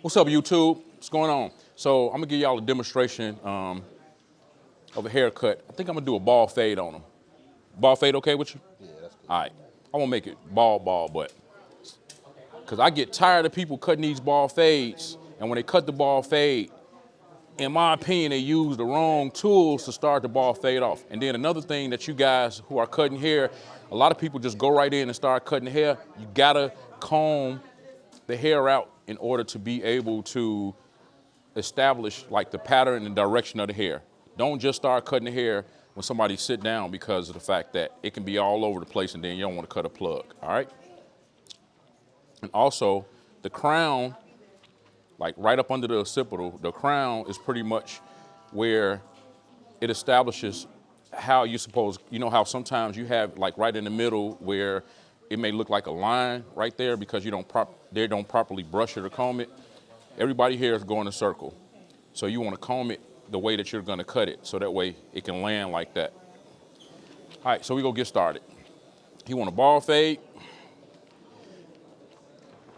What's up, YouTube? What's going on? So I'm gonna give y'all a demonstration of a haircut. I think I'm gonna do a ball fade on them. Ball fade okay with you? Yeah, that's cool. All right. I won't make it ball, but because I get tired of people cutting these ball fades, and when they cut the ball fade, in my opinion, they use the wrong tools to start the ball fade off. And then another thing that you guys who are cutting hair, a lot of people just go right in and start cutting the hair. You gotta comb the hair out in order to be able to establish like the pattern and direction of the hair. Don't just start cutting the hair when somebody sit down because of the fact that it can be all over the place and then you don't want to cut a plug, all right? And also, the crown, like right up under the occipital, the crown is pretty much where it establishes how you suppose, you know how sometimes you have like right in the middle where it may look like a line right there because you don't properly brush it or comb it. Everybody here is going a circle. So you want to comb it the way that you're going to cut it so that way it can land like that. All right, so we're going to get started. You want a ball fade.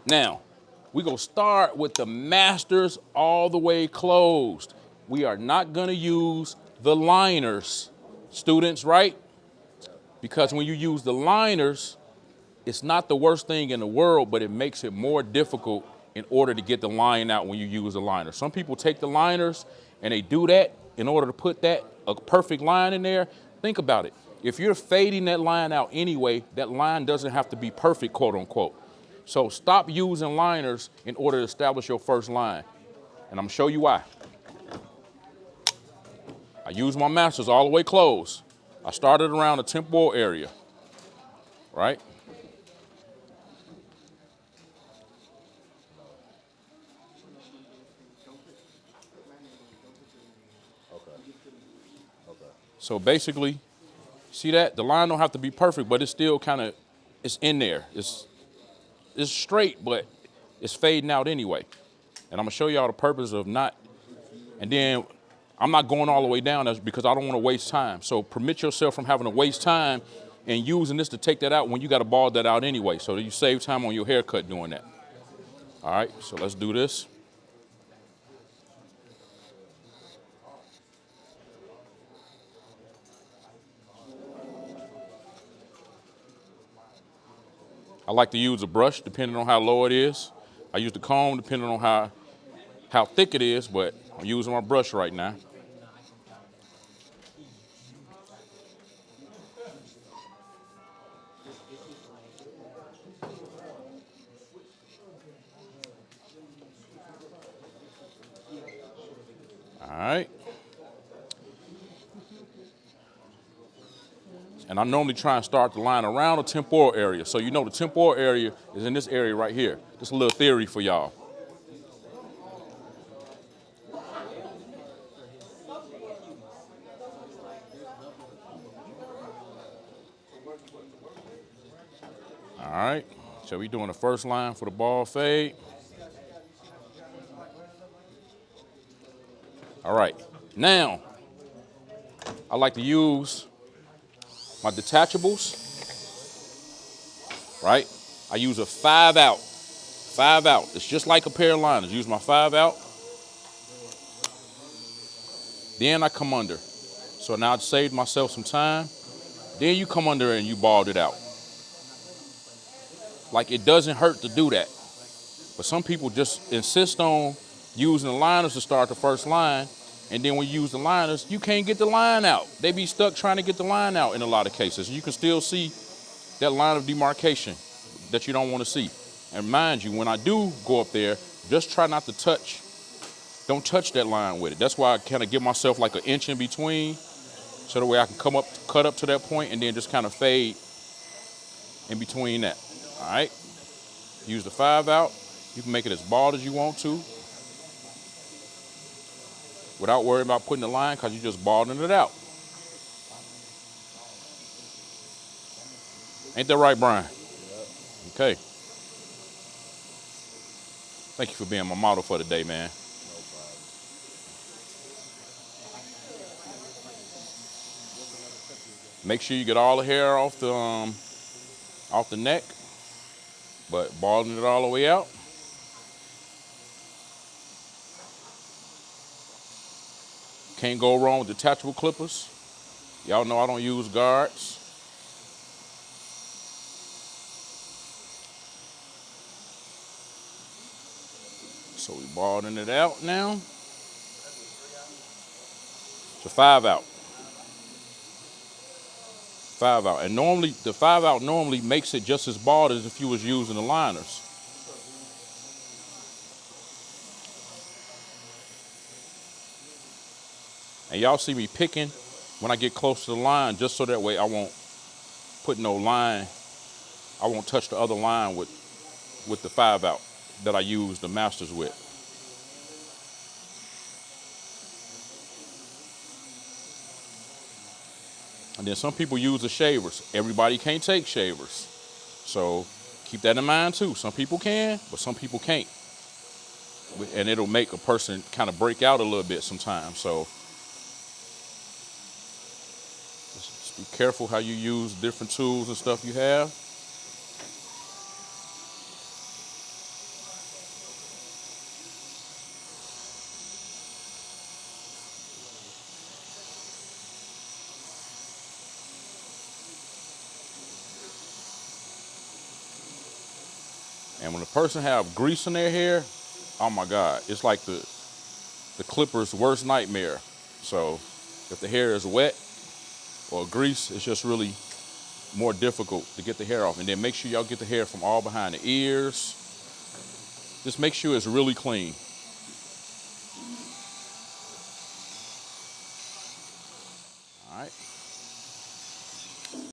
Now, we're going to start with the masters all the way closed. We are not going to use the liners, students, right? Because when you use the liners, it's not the worst thing in the world, but it makes it more difficult in order to get the line out when you use a liner. Some people take the liners and they do that in order to put a perfect line in there. Think about it. If you're fading that line out anyway, that line doesn't have to be perfect, quote unquote. So stop using liners in order to establish your first line. And I'm gonna show you why. I use my masters all the way closed. I started around the temporal area, right? So basically, see that? The line don't have to be perfect, but it's still it's in there. It's straight, but it's fading out anyway. And I'm gonna show y'all the purpose of not, and then I'm not going all the way down because I don't wanna waste time. So permit yourself from having to waste time and using this to take that out when you gotta ball that out anyway, so that you save time on your haircut doing that. All right, so let's do this. I like to use a brush depending on how low it is. I use the comb depending on how thick it is, but I'm using my brush right now. All right. And I normally try and start the line around the temporal area. So you know the temporal area is in this area right here. Just a little theory for y'all. All right, so we doing the first line for the ball fade. All right, now I like to use my detachables, right? I use a 5 out. 5 out. It's just like a pair of liners. Use my 5 out. Then I come under. So now I've saved myself some time. Then you come under and you balled it out. Like it doesn't hurt to do that. But some people just insist on using the liners to start the first line. And then when you use the liners, you can't get the line out. They be stuck trying to get the line out in a lot of cases. You can still see that line of demarcation that you don't want to see. And mind you, when I do go up there, just try not to don't touch that line with it. That's why I kind of give myself like an inch in between so that way I can cut up to that point and then just kind of fade in between that, all right? Use the 5 out. You can make it as bald as you want to without worrying about putting the line because you're just balding it out. Ain't that right, Brian? Yep. Okay. Thank you for being my model for the day, man. No problem. Make sure you get all the hair off the neck, but balding it all the way out. Can't go wrong with detachable clippers. Y'all know I don't use guards. So we balding it out now. It's a 5 out. 5 out. And normally, the 5 out normally makes it just as bald as if you was using the liners. And y'all see me picking when I get close to the line, just so that way I won't put no line, I won't touch the other line with the 5 out that I use the masters with. And then some people use the shavers. Everybody can't take shavers. So keep that in mind too. Some people can, but some people can't. And it'll make a person kind of break out a little bit sometimes. So just be careful how you use different tools and stuff you have. And when a person have grease in their hair, oh my God, it's like the clipper's worst nightmare. So if the hair is wet or grease, it's just really more difficult to get the hair off. And then make sure y'all get the hair from all behind the ears. Just make sure it's really clean.